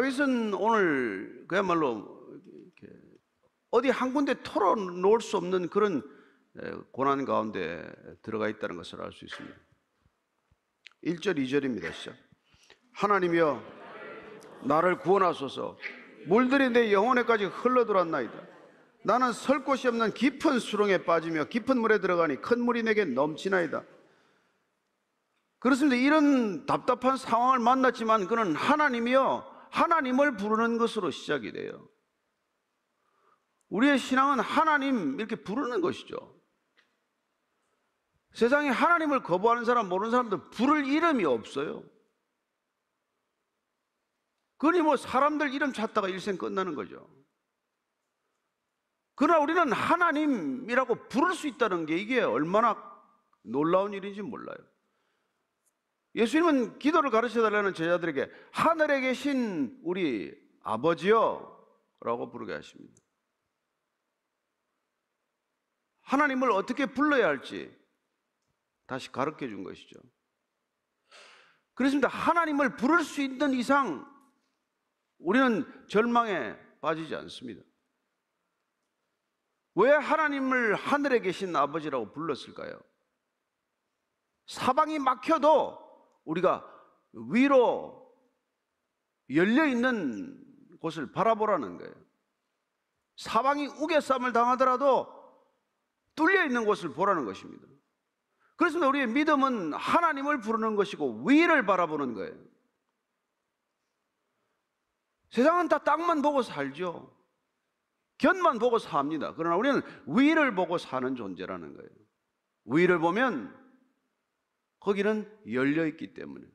다윗은 오늘 그야말로 이렇게 어디 한 군데 털어놓을 수 없는 그런 고난 가운데 들어가 있다는 것을 알 수 있습니다. 1절, 2절입니다. 시작. 하나님이여 나를 구원하소서. 물들이 내 영혼에까지 흘러들어왔나이다. 나는 설 곳이 없는 깊은 수렁에 빠지며 깊은 물에 들어가니 큰 물이 내게 넘치나이다. 그렇습니다. 이런 답답한 상황을 만났지만 그는 하나님이여 하나님을 부르는 것으로 시작이 돼요. 우리의 신앙은 하나님 이렇게 부르는 것이죠. 세상에 하나님을 거부하는 사람, 모르는 사람들 부를 이름이 없어요. 그러니 뭐 사람들 이름 찾다가 일생 끝나는 거죠. 그러나 우리는 하나님이라고 부를 수 있다는 게 이게 얼마나 놀라운 일인지 몰라요. 예수님은 기도를 가르쳐달라는 제자들에게 하늘에 계신 우리 아버지여 라고 부르게 하십니다. 하나님을 어떻게 불러야 할지 다시 가르쳐 준 것이죠. 그렇습니다. 하나님을 부를 수 있는 이상 우리는 절망에 빠지지 않습니다. 왜 하나님을 하늘에 계신 아버지라고 불렀을까요? 사방이 막혀도 우리가 위로 열려있는 곳을 바라보라는 거예요. 사방이 우겨쌈을 당하더라도 뚫려있는 곳을 보라는 것입니다. 그렇습니다. 우리의 믿음은 하나님을 부르는 것이고 위를 바라보는 거예요. 세상은 다 땅만 보고 살죠. 견만 보고 삽니다. 그러나 우리는 위를 보고 사는 존재라는 거예요. 위를 보면 거기는 열려있기 때문에.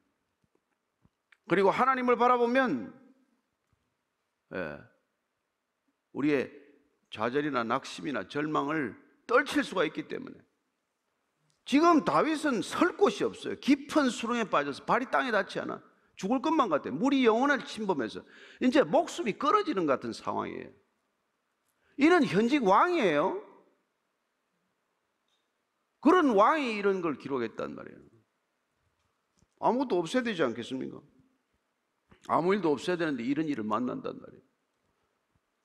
그리고 하나님을 바라보면 우리의 좌절이나 낙심이나 절망을 떨칠 수가 있기 때문에. 지금 다윗은 설 곳이 없어요. 깊은 수렁에 빠져서 발이 땅에 닿지 않아. 죽을 것만 같아요. 물이 영혼을 침범해서 이제 목숨이 끊어지는 것 같은 상황이에요. 이는 현직 왕이에요. 그런 왕이 이런 걸 기록했단 말이에요. 아무것도 없어야 되지 않겠습니까? 아무 일도 없어야 되는데 이런 일을 만난단 말이에요.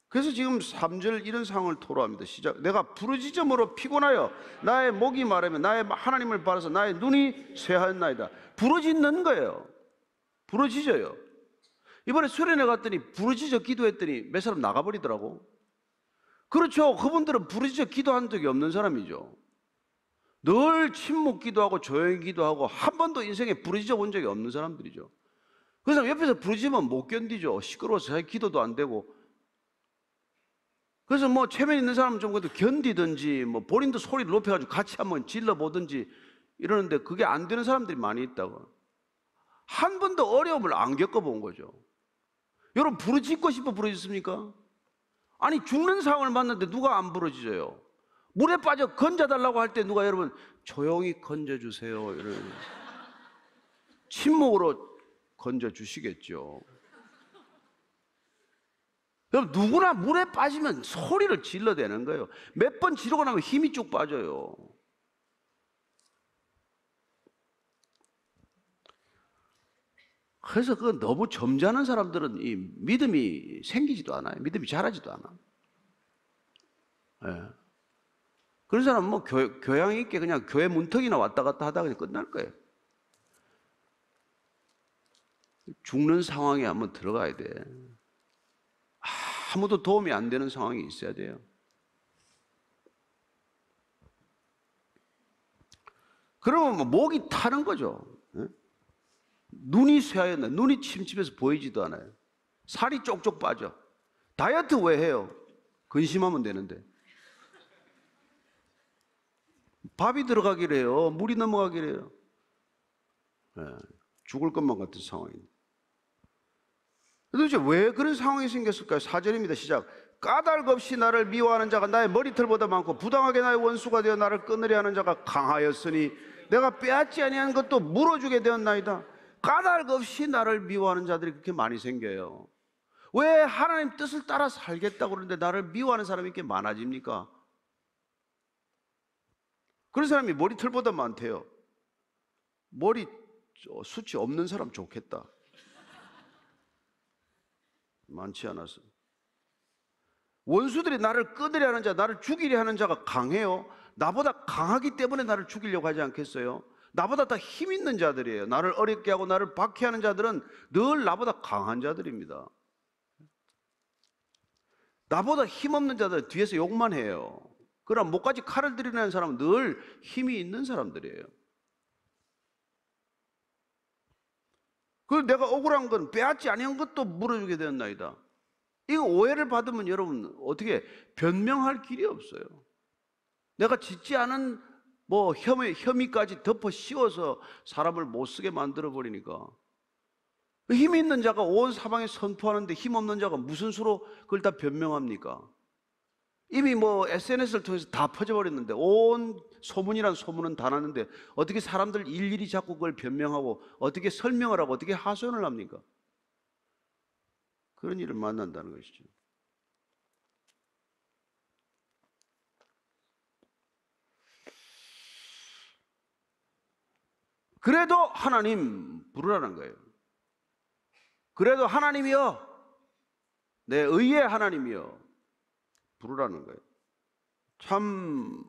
그래서 지금 3절 이런 상황을 토로합니다. 시작. 내가 부르짖음으로 피곤하여 나의 목이 마르며 나의 하나님을 바라서 나의 눈이 쇠하였나이다. 부르짖는 거예요. 부르짖어요. 이번에 수련회 갔더니 부르짖어 기도했더니 몇 사람 나가버리더라고. 그렇죠. 그분들은 부르짖어 기도한 적이 없는 사람이죠. 늘 침묵 기도하고 조용히 기도하고 한 번도 인생에 부르짖어 본 적이 없는 사람들이죠. 그래서 옆에서 부르짖으면 못 견디죠. 시끄러워서 자기 기도도 안 되고. 그래서 뭐 체면 있는 사람은 좀 그래도 견디든지 뭐 본인도 소리를 높여가지고 같이 한번 질러보든지 이러는데 그게 안 되는 사람들이 많이 있다고. 한 번도 어려움을 안 겪어본 거죠. 여러분 부르짖고 싶어 부르짖습니까? 아니 죽는 상황을 만났는데 누가 안 부르짖어요? 물에 빠져 건져달라고 할 때 누가 여러분 조용히 건져주세요 이런 침묵으로 건져주시겠죠. 여러분 누구나 물에 빠지면 소리를 질러대는 거예요. 몇 번 지르고 나면 힘이 쭉 빠져요. 그래서 그 너무 점잖은 사람들은 이 믿음이 생기지도 않아요. 믿음이 자라지도 않아. 네. 그런 사람은 뭐 교양 있게 그냥 교회 문턱이나 왔다 갔다 하다가 그냥 끝날 거예요. 죽는 상황에 한번 들어가야 돼. 아무도 도움이 안 되는 상황이 있어야 돼요. 그러면 뭐 목이 타는 거죠. 네? 눈이 쇠하였나? 눈이 침침해서 보이지도 않아요. 살이 쪽쪽 빠져. 다이어트 왜 해요? 근심하면 되는데. 밥이 들어가기를 해요. 물이 넘어가기를 해요. 네, 죽을 것만 같은 상황입니다. 도대체 왜 그런 상황이 생겼을까요? 4절입니다. 시작. 까닭 없이 나를 미워하는 자가 나의 머리털보다 많고 부당하게 나의 원수가 되어 나를 끊으려 하는 자가 강하였으니 내가 빼앗지 아니한 것도 물어주게 되었나이다. 까닭 없이 나를 미워하는 자들이 그렇게 많이 생겨요. 왜 하나님 뜻을 따라 살겠다고 그러는데 나를 미워하는 사람이 이렇게 많아집니까? 그런 사람이 머리털보다 많대요. 머리 숱이 없는 사람 좋겠다. 많지 않아서. 원수들이 나를 끊으려 하는 자, 나를 죽이려 하는 자가 강해요. 나보다 강하기 때문에 나를 죽이려고 하지 않겠어요? 나보다 더 힘 있는 자들이에요. 나를 어렵게 하고 나를 박해하는 자들은 늘 나보다 강한 자들입니다. 나보다 힘없는 자들은 뒤에서 욕만 해요. 그러나 목까지 칼을 들이는 사람은 늘 힘이 있는 사람들이에요. 그리고 내가 억울한 건 빼앗지 아니한 것도 물어주게 되었나이다. 이거 오해를 받으면 여러분 어떻게 변명할 길이 없어요. 내가 짓지 않은 뭐 혐의까지 덮어 씌워서 사람을 못 쓰게 만들어 버리니까, 힘 있는 자가 온 사방에 선포하는데 힘 없는 자가 무슨 수로 그걸 다 변명합니까? 이미 뭐 SNS를 통해서 다 퍼져버렸는데, 온 소문이란 소문은 다 났는데 어떻게 사람들 일일이 자꾸 그걸 변명하고 어떻게 설명을 하고 어떻게 하소연을 합니까? 그런 일을 만난다는 것이죠. 그래도 하나님 부르라는 거예요. 그래도 하나님이여, 내 의의 하나님이여 부르라는 거예요. 참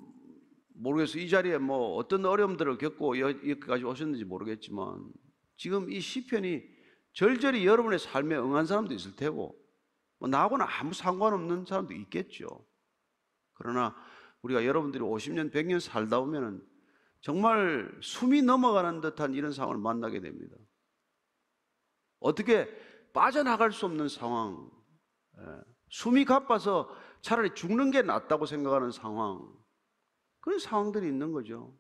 모르겠어요. 이 자리에 뭐 어떤 어려움들을 겪고 여기까지 오셨는지 모르겠지만, 지금 이 시편이 절절히 여러분의 삶에 응한 사람도 있을 테고, 뭐 나하고는 아무 상관없는 사람도 있겠죠. 그러나 우리가 여러분들이 50년, 100년 살다 보면은 정말 숨이 넘어가는 듯한 이런 상황을 만나게 됩니다. 어떻게 빠져나갈 수 없는 상황, 숨이 가빠서 차라리 죽는 게 낫다고 생각하는 상황, 그런 상황들이 있는 거죠.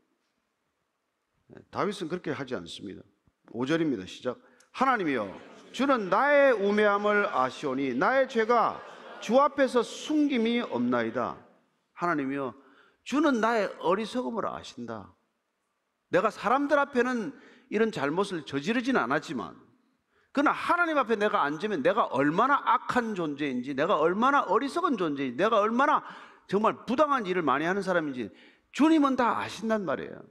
다윗은 그렇게 하지 않습니다. 5절입니다. 시작. 하나님이여, 주는 나의 우매함을 아시오니 나의 죄가 주 앞에서 숨김이 없나이다. 하나님이여, 주는 나의 어리석음을 아신다. 내가 사람들 앞에는 이런 잘못을 저지르진 않았지만, 그러나 하나님 앞에 내가 앉으면 내가 얼마나 악한 존재인지, 내가 얼마나 어리석은 존재인지, 내가 얼마나 정말 부당한 일을 많이 하는 사람인지 주님은 다 아신단 말이에요.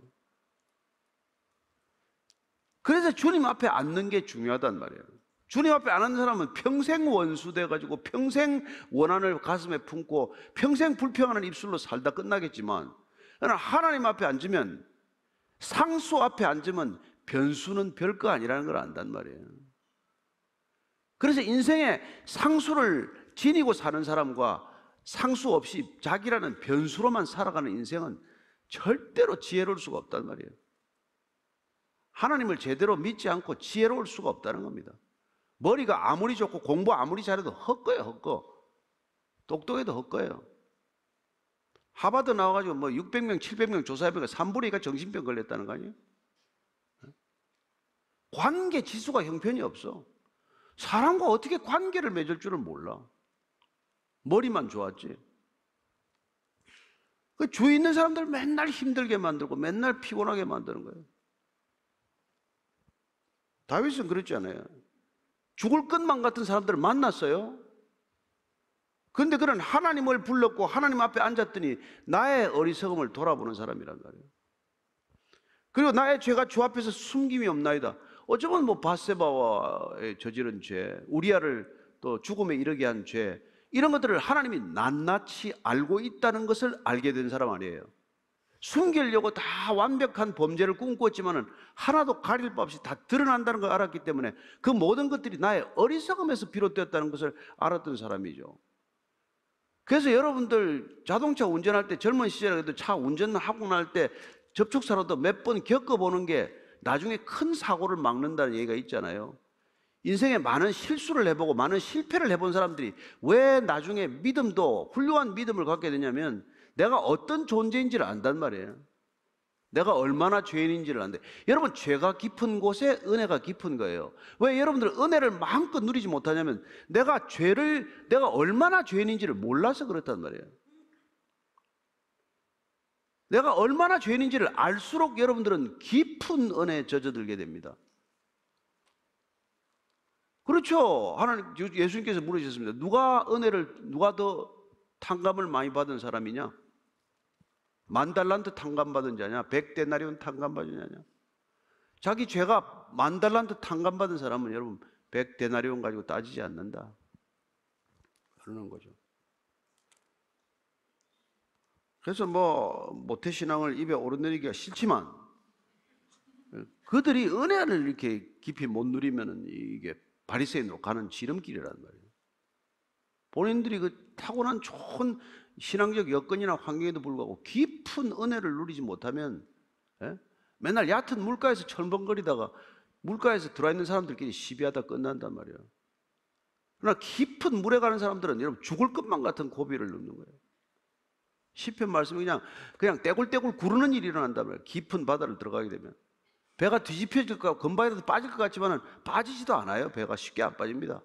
그래서 주님 앞에 앉는 게 중요하단 말이에요. 주님 앞에 안 앉는 사람은 평생 원수 돼가지고 평생 원한을 가슴에 품고 평생 불평하는 입술로 살다 끝나겠지만, 그러나 하나님 앞에 앉으면, 상수 앞에 앉으면 변수는 별거 아니라는 걸 안단 말이에요. 그래서 인생에 상수를 지니고 사는 사람과 상수 없이 자기라는 변수로만 살아가는 인생은 절대로 지혜로울 수가 없단 말이에요. 하나님을 제대로 믿지 않고 지혜로울 수가 없다는 겁니다. 머리가 아무리 좋고 공부 아무리 잘해도 헛거예요, 헛거. 똑똑해도 헛거예요. 하버드 나와가지고 뭐 600명, 700명 조사해보니까 3분의 2가 정신병 걸렸다는 거 아니에요? 관계 지수가 형편이 없어. 사람과 어떻게 관계를 맺을 줄을 몰라. 머리만 좋았지. 그 주위 있는 사람들 맨날 힘들게 만들고 맨날 피곤하게 만드는 거예요. 다윗은 그렇지 않아요. 죽을 것만 같은 사람들을 만났어요. 그런데 그는 하나님을 불렀고 하나님 앞에 앉았더니 나의 어리석음을 돌아보는 사람이란 말이에요. 그리고 나의 죄가 주 앞에서 숨김이 없나이다. 어쩌면 뭐 밧세바와의 저지른 죄, 우리아를 또 죽음에 이르게 한 죄, 이런 것들을 하나님이 낱낱이 알고 있다는 것을 알게 된 사람 아니에요. 숨기려고 다 완벽한 범죄를 꿈꿨지만은 하나도 가릴 바 없이 다 드러난다는 걸 알았기 때문에 그 모든 것들이 나의 어리석음에서 비롯되었다는 것을 알았던 사람이죠. 그래서 여러분들 자동차 운전할 때, 젊은 시절에도 차 운전하고 날 때 접촉사로도 몇 번 겪어보는 게 나중에 큰 사고를 막는다는 얘기가 있잖아요. 인생에 많은 실수를 해보고 많은 실패를 해본 사람들이 왜 나중에 믿음도, 훌륭한 믿음을 갖게 되냐면 내가 어떤 존재인지를 안단 말이에요. 내가 얼마나 죄인인지를 안대. 여러분, 죄가 깊은 곳에 은혜가 깊은 거예요. 왜 여러분들 은혜를 마음껏 누리지 못하냐면 내가 얼마나 죄인인지를 몰라서 그렇단 말이에요. 내가 얼마나 죄인인지를 알수록 여러분들은 깊은 은혜에 젖어들게 됩니다. 그렇죠. 하나님, 예수님께서 물으셨습니다. 누가 더 탕감을 많이 받은 사람이냐? 10,000달란트 탕감받은 자냐? 100데나리온 탕감받은 자냐? 자기 죄가 10,000달란트 탕감받은 사람은 여러분 100데나리온 가지고 따지지 않는다. 그러는 거죠. 그래서 뭐 모태신앙을 입에 오르내리기가 싫지만 그들이 은혜를 이렇게 깊이 못 누리면은 이게 바리새인으로 가는 지름길이란 말이에요. 본인들이 그 타고난 좋은 신앙적 여건이나 환경에도 불구하고 깊은 은혜를 누리지 못하면 맨날 얕은 물가에서 철벙거리다가 물가에서 들어있는 사람들끼리 시비하다 끝난단 말이에요. 그러나 깊은 물에 가는 사람들은 여러분 죽을 것만 같은 고비를 넘는 거예요. 시편 말씀이 그냥 떼굴떼굴 구르는 일이 일어난단 말이에요. 깊은 바다를 들어가게 되면 배가 뒤집혀질까 건바에도 빠질 것 같지만 빠지지도 않아요. 배가 쉽게 안 빠집니다.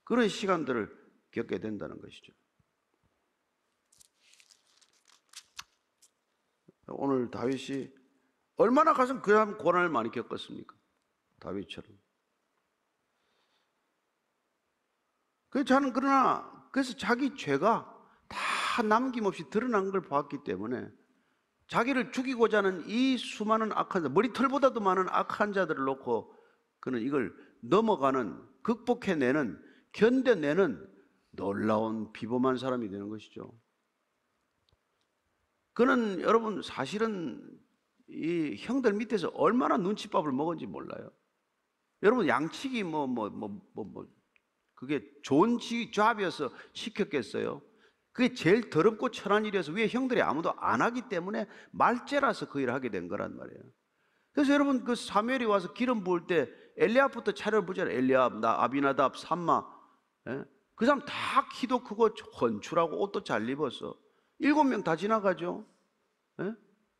그런 시간들을 겪게 된다는 것이죠. 오늘 다윗이 얼마나 가서 그 사람 고난을 많이 겪었습니까? 다윗처럼. 그래서 자기 죄가 다 남김없이 드러난 걸 봤기 때문에 자기를 죽이고자 하는 이 수많은 악한 자, 머리털보다도 많은 악한 자들을 놓고 그는 이걸 넘어가는, 극복해내는, 견뎌내는 놀라운 비범한 사람이 되는 것이죠. 그는 여러분 사실은 이 형들 밑에서 얼마나 눈칫밥을 먹은지 몰라요. 여러분 양치기 그게 좋은 잡이어서 시켰겠어요? 그게 제일 더럽고 천한 일이어서 위에 형들이 아무도 안 하기 때문에 말죄라서 그 일을 하게 된 거란 말이에요. 그래서 여러분 그 사무엘이 와서 기름 부을 때 엘리압부터 차례를 보잖아요. 엘리압, 아비나답, 삼마. 그 사람 다 키도 크고 헌출하고 옷도 잘 입었어. 7명 다 지나가죠.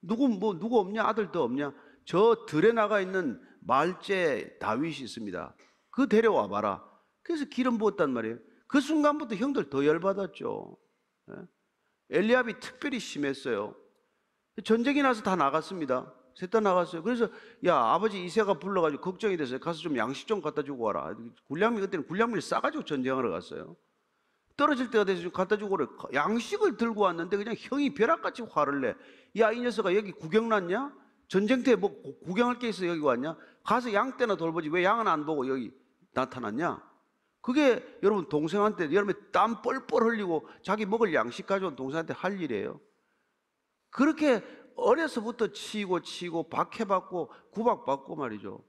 누구 없냐? 아들도 없냐? 저 들에 나가 있는 말제 다윗이 있습니다. 그 데려와 봐라. 그래서 기름 부었단 말이에요. 그 순간부터 형들 더 열받았죠. 엘리압이 특별히 심했어요. 전쟁이 나서 다 나갔습니다. 셋 다 나갔어요. 그래서 야 아버지 이새가 불러가지고 걱정이 됐어요. 가서 좀 양식 좀 갖다 주고 와라. 그때는 군량미를 싸가지고 전쟁하러 갔어요. 떨어질 때가 돼서 좀 갖다 주고 그래. 양식을 들고 왔는데 그냥 형이 벼락같이 화를 내. 야 이 녀석아 여기 구경 났냐? 전쟁터에 뭐 구경할 게 있어 여기 왔냐? 가서 양 떼나 돌보지 왜 양은 안 보고 여기 나타났냐? 그게 여러분 동생한테 여러분이 땀 뻘뻘 흘리고 자기 먹을 양식 가져온 동생한테 할 일이에요. 그렇게 어려서부터 치고 박해받고 구박받고 말이죠.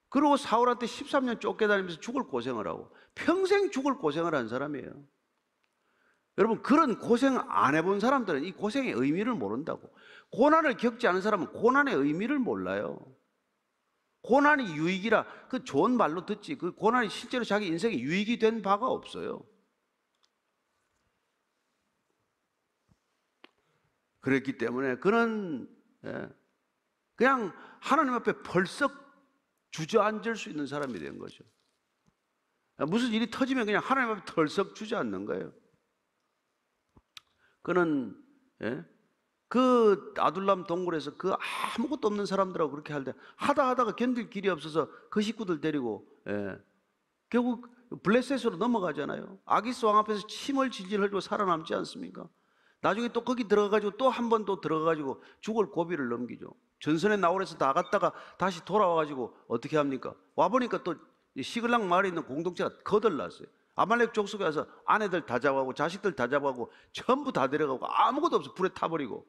그리고 사울한테 13년 쫓겨다니면서 죽을 고생을 하고 평생 죽을 고생을 한 사람이에요. 여러분 그런 고생 안 해본 사람들은 이 고생의 의미를 모른다고. 고난을 겪지 않은 사람은 고난의 의미를 몰라요. 고난이 유익이라 그 좋은 말로 듣지 그 고난이 실제로 자기 인생에 유익이 된 바가 없어요. 그랬기 때문에 그는 그냥 하나님 앞에 벌썩 주저앉을 수 있는 사람이 된 거죠. 무슨 일이 터지면 그냥 하나님 앞에 덜썩 주저앉는 거예요. 그는 그 아둘람 동굴에서 그 아무것도 없는 사람들하고 그렇게 할 때 하다가 견딜 길이 없어서 그 식구들 데리고 결국 블레셋으로 넘어가잖아요. 아기스 왕 앞에서 침을 질질 흘리고 살아남지 않습니까? 나중에 또 거기 들어가가지고 또 한 번 또 들어가가지고 죽을 고비를 넘기죠. 전선에 나오래서 나갔다가 다시 돌아와가지고 어떻게 합니까? 와보니까 또 시글락 마을에 있는 공동체가 거덜났어요. 아말렉 족속에 와서 아내들 다 잡아가고 자식들 다 잡아가고 전부 다 데려가고 아무것도 없어 불에 타버리고.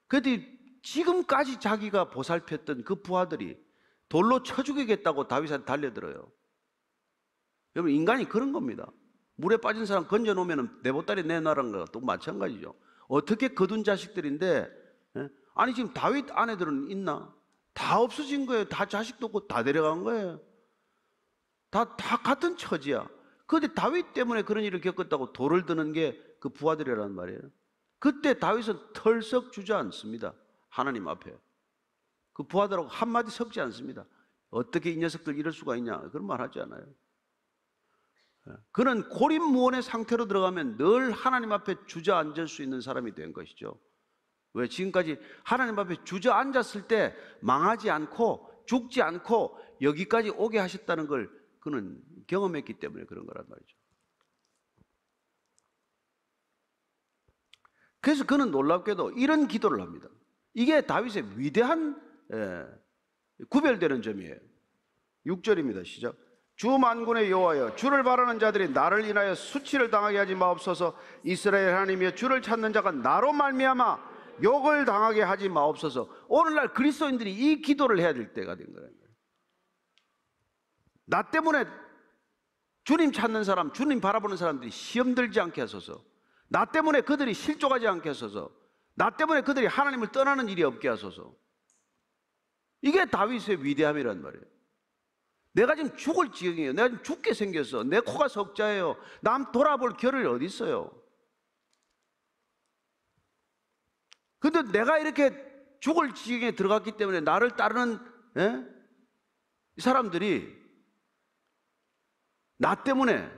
그런데 지금까지 자기가 보살폈던 그 부하들이 돌로 쳐 죽이겠다고 다윗한테 달려들어요. 여러분 인간이 그런 겁니다. 물에 빠진 사람 건져놓으면 내 보따리 내놔라는 거랑 또 마찬가지죠. 어떻게 거둔 자식들인데 아니 지금 다윗 아내들은 있나? 다 없어진 거예요. 다 자식도 없고 다 데려간 거예요. 다 같은 처지야. 그런데 다윗 때문에 그런 일을 겪었다고 돌을 드는 게 그 부하들이란 말이에요. 그때 다윗은 털썩 주저앉습니다. 하나님 앞에. 그 부하들하고 한마디 섞지 않습니다. 어떻게 이 녀석들 이럴 수가 있냐 그런 말 하지 않아요. 그는 고립무원의 상태로 들어가면 늘 하나님 앞에 주저앉을 수 있는 사람이 된 것이죠. 왜? 지금까지 하나님 앞에 주저앉았을 때 망하지 않고 죽지 않고 여기까지 오게 하셨다는 걸 그는 경험했기 때문에 그런 거란 말이죠. 그래서 그는 놀랍게도 이런 기도를 합니다. 이게 다윗의 위대한 구별되는 점이에요. 6절입니다. 시작. 주 만군의 여호와여, 주를 바라는 자들이 나를 인하여 수치를 당하게 하지 마옵소서. 이스라엘 하나님이여, 주를 찾는 자가 나로 말미암아 욕을 당하게 하지 마옵소서. 오늘날 그리스도인들이 이 기도를 해야 될 때가 된 거예요. 나 때문에 주님 찾는 사람, 주님 바라보는 사람들이 시험 들지 않게 하소서. 나 때문에 그들이 실족하지 않게 하소서. 나 때문에 그들이 하나님을 떠나는 일이 없게 하소서. 이게 다윗의 위대함이란 말이에요. 내가 지금 죽을 지경이에요. 내가 지금 죽게 생겼어. 내 코가 석자예요. 남 돌아볼 겨를이 어디 있어요? 근데 내가 이렇게 죽을 지경에 들어갔기 때문에 나를 따르는 이 사람들이 나 때문에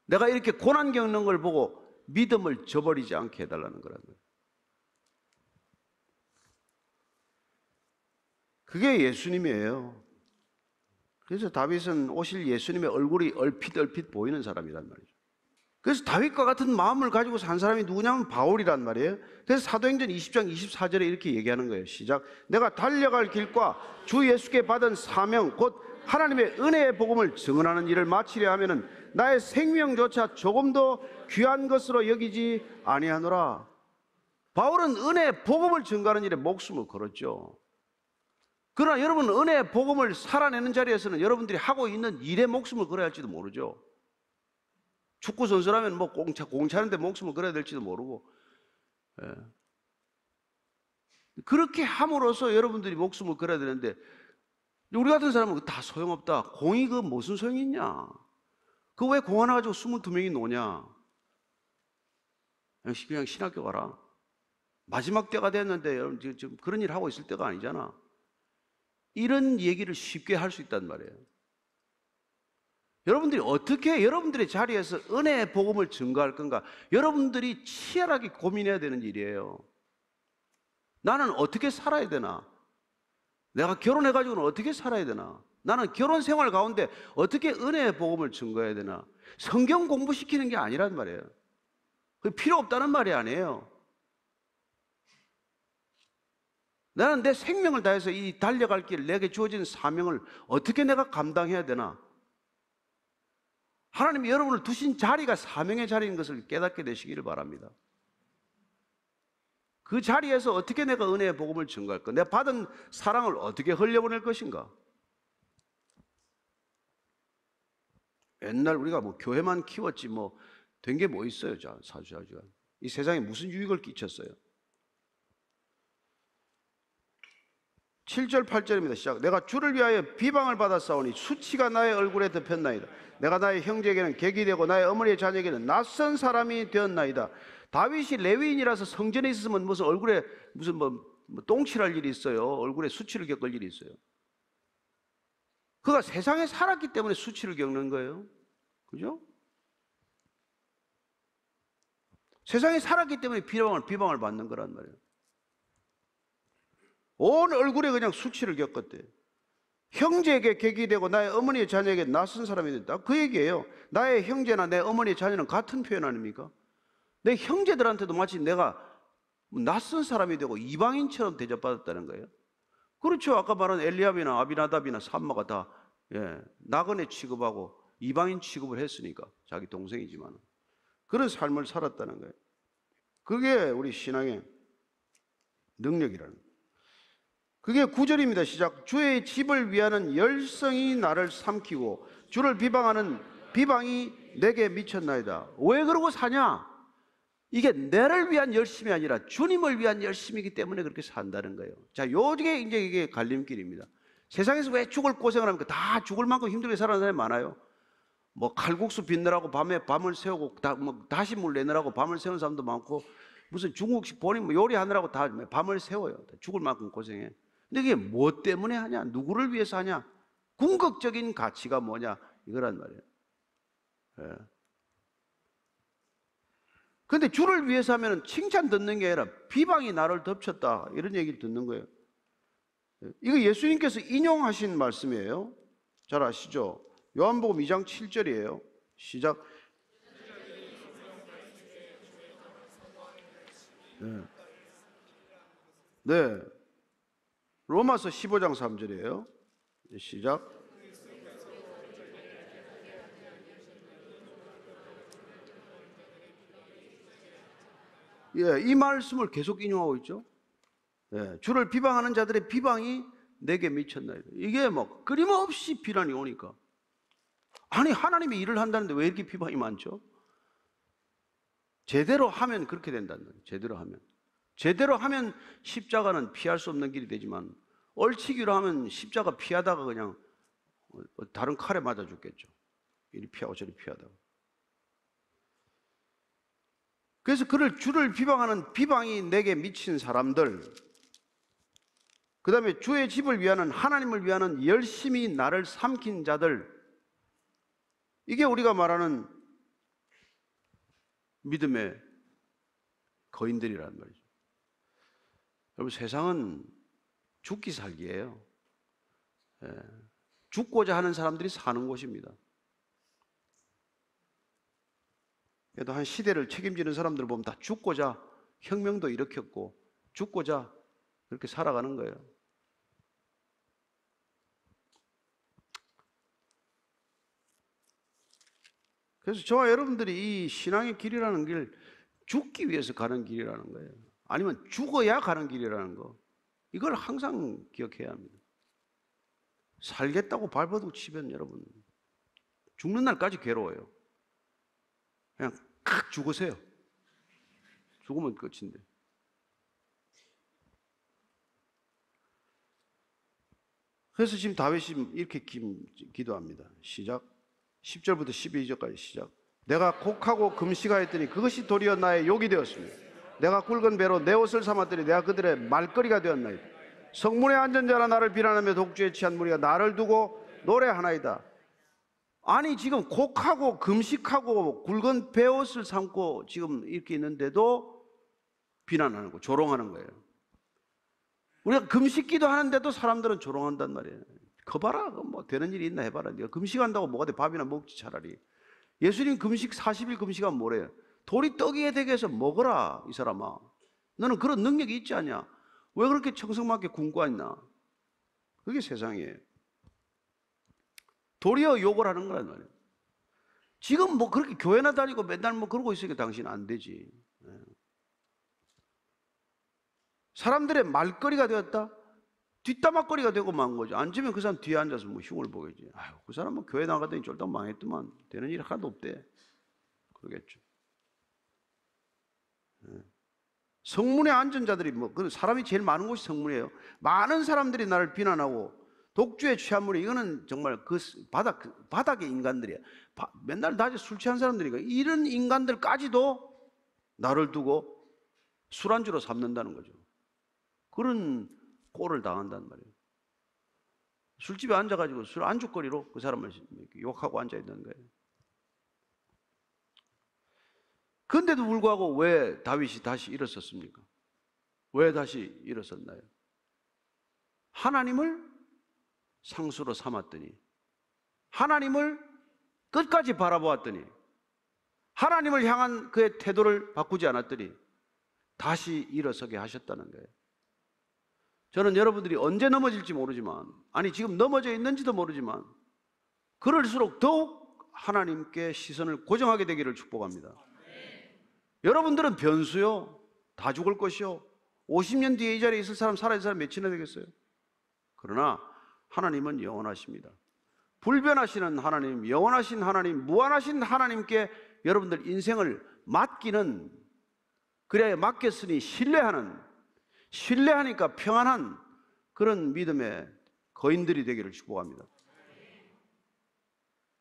내가 이렇게 고난 겪는 걸 보고 믿음을 저버리지 않게 해달라는 거란 말이에요. 그게 예수님이에요. 그래서 다윗은 오실 예수님의 얼굴이 얼핏 보이는 사람이란 말이죠. 그래서 다윗과 같은 마음을 가지고 산 사람이 누구냐면 바울이란 말이에요. 그래서 사도행전 20장 24절에 이렇게 얘기하는 거예요. 시작. 내가 달려갈 길과 주 예수께 받은 사명 곧 하나님의 은혜의 복음을 증언하는 일을 마치려 하면은 나의 생명조차 조금도 귀한 것으로 여기지 아니하노라. 바울은 은혜의 복음을 증거하는 일에 목숨을 걸었죠. 그러나 여러분, 은혜의 복음을 살아내는 자리에서는 여러분들이 하고 있는 일에 목숨을 걸어야 할지도 모르죠. 축구 선수라면 뭐 공차는데 목숨을 걸어야 될지도 모르고, 그렇게 함으로써 여러분들이 목숨을 걸어야 되는데, 우리 같은 사람은 다 소용없다. 공이 그 무슨 소용이 있냐? 그 왜 공 하나 가지고 22명이 노냐? 그냥 신학교 가라. 마지막 때가 됐는데 여러분 지금 그런 일 하고 있을 때가 아니잖아. 이런 얘기를 쉽게 할 수 있단 말이에요. 여러분들이 어떻게 여러분들의 자리에서 은혜의 복음을 증거할 건가? 여러분들이 치열하게 고민해야 되는 일이에요. 나는 어떻게 살아야 되나? 내가 결혼해가지고는 어떻게 살아야 되나? 나는 결혼 생활 가운데 어떻게 은혜의 복음을 증거해야 되나? 성경 공부시키는 게 아니란 말이에요. 그게 필요 없다는 말이 아니에요. 나는 내 생명을 다해서 이 달려갈 길, 내게 주어진 사명을 어떻게 내가 감당해야 되나? 하나님이 여러분을 두신 자리가 사명의 자리인 것을 깨닫게 되시기를 바랍니다. 그 자리에서 어떻게 내가 은혜의 복음을 증거할까? 내가 받은 사랑을 어떻게 흘려보낼 것인가? 옛날 우리가 뭐 교회만 키웠지 뭐 된 게 뭐 있어요? 사주자주가 이 세상에 무슨 유익을 끼쳤어요? 7절 8절입니다. 시작. 내가 주를 위하여 비방을 받았사오니 수치가 나의 얼굴에 덮였나이다. 내가 나의 형제에게는 객이 되고 나의 어머니의 자녀에게는 낯선 사람이 되었나이다. 다윗이 레위인이라서 성전에 있으면 무슨 얼굴에 무슨 뭐 똥칠할 일이 있어요? 얼굴에 수치를 겪을 일이 있어요? 그가 세상에 살았기 때문에 수치를 겪는 거예요. 그죠? 세상에 살았기 때문에 비방을 받는 거란 말이에요. 온 얼굴에 그냥 수치를 겪었대요. 형제에게 객이 되고 나의 어머니의 자녀에게 낯선 사람이 됐다. 그 얘기예요. 나의 형제나 내 어머니의 자녀는 같은 표현 아닙니까? 내 형제들한테도 마치 내가 낯선 사람이 되고 이방인처럼 대접받았다는 거예요. 그렇죠. 아까 말한 엘리압이나 아비나답이나 삼마가 다 나그네 취급하고 이방인 취급을 했으니까, 자기 동생이지만 그런 삶을 살았다는 거예요. 그게 우리 신앙의 능력이라는 거예요. 그게 9절입니다. 시작. 주의 집을 위하는 열성이 나를 삼키고 주를 비방하는 비방이 내게 미쳤나이다. 왜 그러고 사냐? 이게 나를 위한 열심이 아니라 주님을 위한 열심이기 때문에 그렇게 산다는 거예요. 자, 요게 이제 이게 갈림길입니다. 세상에서 왜 죽을 고생을 합니까? 다 죽을 만큼 힘들게 살아가는 사람이 많아요. 뭐 칼국수 빚느라고 밤에 밤을 새우고 다시 물 내느라고 밤을 새운 사람도 많고, 무슨 중국식 본인 뭐 요리하느라고 다 밤을 새워요. 죽을 만큼 고생해. 근데 이게 뭐 때문에 하냐? 누구를 위해서 하냐? 궁극적인 가치가 뭐냐? 이거란 말이에요. 근데 주를 위해서 하면 칭찬 듣는 게 아니라 비방이 나를 덮쳤다, 이런 얘기를 듣는 거예요. 이거 예수님께서 인용하신 말씀이에요. 잘 아시죠? 요한복음 2장 7절이에요. 시작. 네. 로마서 15장 3절이에요. 시작. 이 말씀을 계속 인용하고 있죠. 주를 비방하는 자들의 비방이 내게 미쳤나이다. 이게 뭐 끊임없이 비난이 오니까, 아니 하나님이 일을 한다는데 왜 이렇게 비방이 많죠? 제대로 하면 그렇게 된다는 거예요. 제대로 하면 십자가는 피할 수 없는 길이 되지만, 얼치기로 하면 십자가 피하다가 그냥 다른 칼에 맞아 죽겠죠. 이리 피하고 저리 피하다가. 그래서 주를 비방하는 비방이 내게 미친 사람들, 그 다음에 주의 집을 위하는, 하나님을 위하는 열심히 나를 삼킨 자들, 이게 우리가 말하는 믿음의 거인들이란 말이죠. 여러분, 세상은 죽기 살기예요. 죽고자 하는 사람들이 사는 곳입니다. 그래도 한 시대를 책임지는 사람들을 보면 다 죽고자 혁명도 일으켰고 죽고자 그렇게 살아가는 거예요. 그래서 저와 여러분들이 이 신앙의 길이라는 길, 죽기 위해서 가는 길이라는 거예요. 아니면 죽어야 가는 길이라는 거, 이걸 항상 기억해야 합니다. 살겠다고 발버둥 치면 여러분 죽는 날까지 괴로워요. 그냥 칵 죽으세요. 죽으면 끝인데. 그래서 지금 다윗이 이렇게 기도합니다. 시작. 10절부터 12절까지 시작. 내가 곡하고 금식하였더니 그것이 도리어 나의 욕이 되었습니다. 내가 굵은 배로 내 옷을 삼았더니 내가 그들의 말거리가 되었나이다. 성문에 앉은 자라 나를 비난하며 독주에 취한 무리가 나를 두고 노래하나이다. 아니 지금 곡하고 금식하고 굵은 배옷을 삼고 지금 이렇게 있는데도 비난하는 거, 조롱하는 거예요. 우리가 금식기도 하는데도 사람들은 조롱한단 말이에요. 거봐라, 뭐 되는 일이 있나 해봐라. 네가 금식한다고 뭐가 돼? 밥이나 먹지 차라리. 예수님 금식 40일 금식하면 뭐래요? 돌이 떡이 되게 해서 먹어라 이 사람아. 너는 그런 능력이 있지 않냐? 왜 그렇게 청성맞게 굶고 있나? 그게 세상이에요. 도리어 욕을 하는 거란 말이에요. 지금 뭐 그렇게 교회나 다니고 맨날 뭐 그러고 있으니까 당신 안 되지. 사람들의 말거리가 되었다? 뒷담화거리가 되고 만 거죠. 앉으면 그 사람 뒤에 앉아서 뭐 흉을 보겠지. 아유, 그 사람 뭐 교회 나가더니 쫄딱 망했더만. 되는 일이 하나도 없대. 그러겠죠. 성문에 앉은 자들이 뭐, 그 사람이 제일 많은 곳이 성문이에요. 많은 사람들이 나를 비난하고 독주에 취한 무리, 이거는 정말 그 바닥의 인간들이야. 맨날 낮에 술 취한 사람들이니까 이런 인간들까지도 나를 두고 술안주로 삼는다는 거죠. 그런 꼴을 당한단 말이에요. 술집에 앉아가지고 술 안주거리로 그 사람을 욕하고 앉아있는 거예요. 그런데도 불구하고 왜 다윗이 다시 일어섰습니까? 왜 다시 일어섰나요? 하나님을 상수로 삼았더니, 하나님을 끝까지 바라보았더니, 하나님을 향한 그의 태도를 바꾸지 않았더니 다시 일어서게 하셨다는 거예요. 저는 여러분들이 언제 넘어질지 모르지만, 아니 지금 넘어져 있는지도 모르지만, 그럴수록 더욱 하나님께 시선을 고정하게 되기를 축복합니다. 여러분들은 변수요. 다 죽을 것이요. 50년 뒤에 이 자리에 있을 사람, 살아있을 사람 몇이나 되겠어요? 그러나 하나님은 영원하십니다. 불변하시는 하나님, 영원하신 하나님, 무한하신 하나님께 여러분들 인생을 맡기는, 그래야 맡겼으니 신뢰하니까 평안한 그런 믿음의 거인들이 되기를 축복합니다.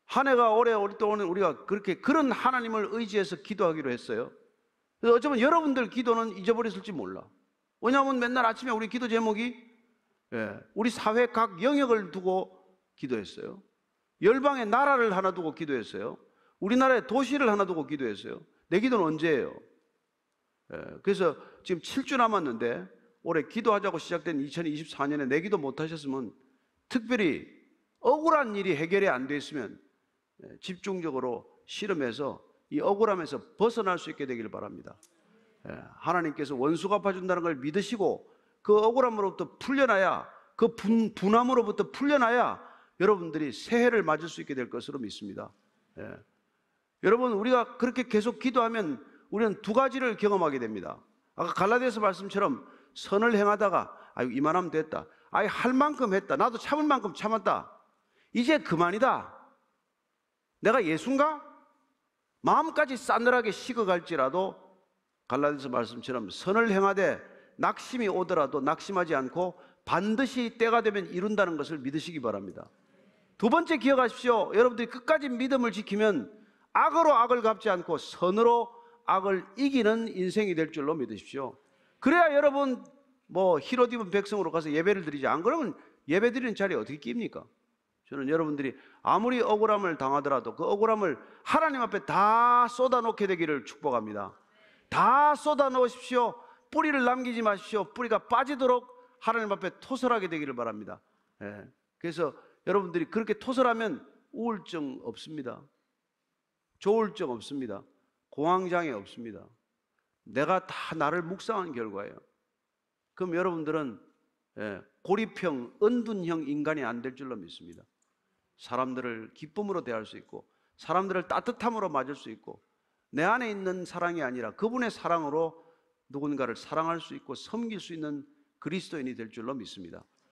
한 해가 올해 동안 우리가 그런 하나님을 의지해서 기도하기로 했어요. 그래서 어쩌면 여러분들 기도는 잊어버렸을지 몰라. 왜냐하면 맨날 아침에 우리 기도 제목이 우리 사회 각 영역을 두고 기도했어요. 열방의 나라를 하나 두고 기도했어요. 우리나라의 도시를 하나 두고 기도했어요. 내 기도는 언제예요? 그래서 지금 7주 남았는데 올해 기도하자고 시작된 2024년에 내 기도 못하셨으면, 특별히 억울한 일이 해결이 안 돼 있으면 집중적으로 실험해서 이 억울함에서 벗어날 수 있게 되기를 바랍니다. 하나님께서 원수 갚아준다는 걸 믿으시고 그 억울함으로부터 풀려나야, 그 분함으로부터 풀려나야 여러분들이 새해를 맞을 수 있게 될 것으로 믿습니다. 여러분, 우리가 그렇게 계속 기도하면 우리는 두 가지를 경험하게 됩니다. 아까 갈라디아서 말씀처럼 선을 행하다가 아유 이만하면 됐다. 아유 할 만큼 했다. 나도 참을 만큼 참았다. 이제 그만이다. 내가 예수인가? 마음까지 싸늘하게 식어갈지라도 갈라디아서 말씀처럼 선을 행하되 낙심이 오더라도 낙심하지 않고 반드시 때가 되면 이룬다는 것을 믿으시기 바랍니다. 두 번째 기억하십시오. 여러분들이 끝까지 믿음을 지키면 악으로 악을 갚지 않고 선으로 악을 이기는 인생이 될 줄로 믿으십시오. 그래야 여러분 뭐 힐옷 입은 백성으로 가서 예배를 드리지, 안 그러면 예배 드리는 자리에 어떻게 낍니까? 저는 여러분들이 아무리 억울함을 당하더라도 그 억울함을 하나님 앞에 다 쏟아놓게 되기를 축복합니다. 다 쏟아놓으십시오. 뿌리를 남기지 마십시오. 뿌리가 빠지도록 하나님 앞에 토설하게 되기를 바랍니다. 그래서 여러분들이 그렇게 토설하면 우울증 없습니다. 조울증 없습니다. 공황장애 없습니다. 내가 다 나를 묵상한 결과예요. 그럼 여러분들은 고립형, 은둔형 인간이 안 될 줄로 믿습니다. 사람들을 기쁨으로 대할 수 있고 사람들을 따뜻함으로 맞을 수 있고 내 안에 있는 사랑이 아니라 그분의 사랑으로 누군가를 사랑할 수 있고 섬길 수 있는 그리스도인이 될 줄로 믿습니다.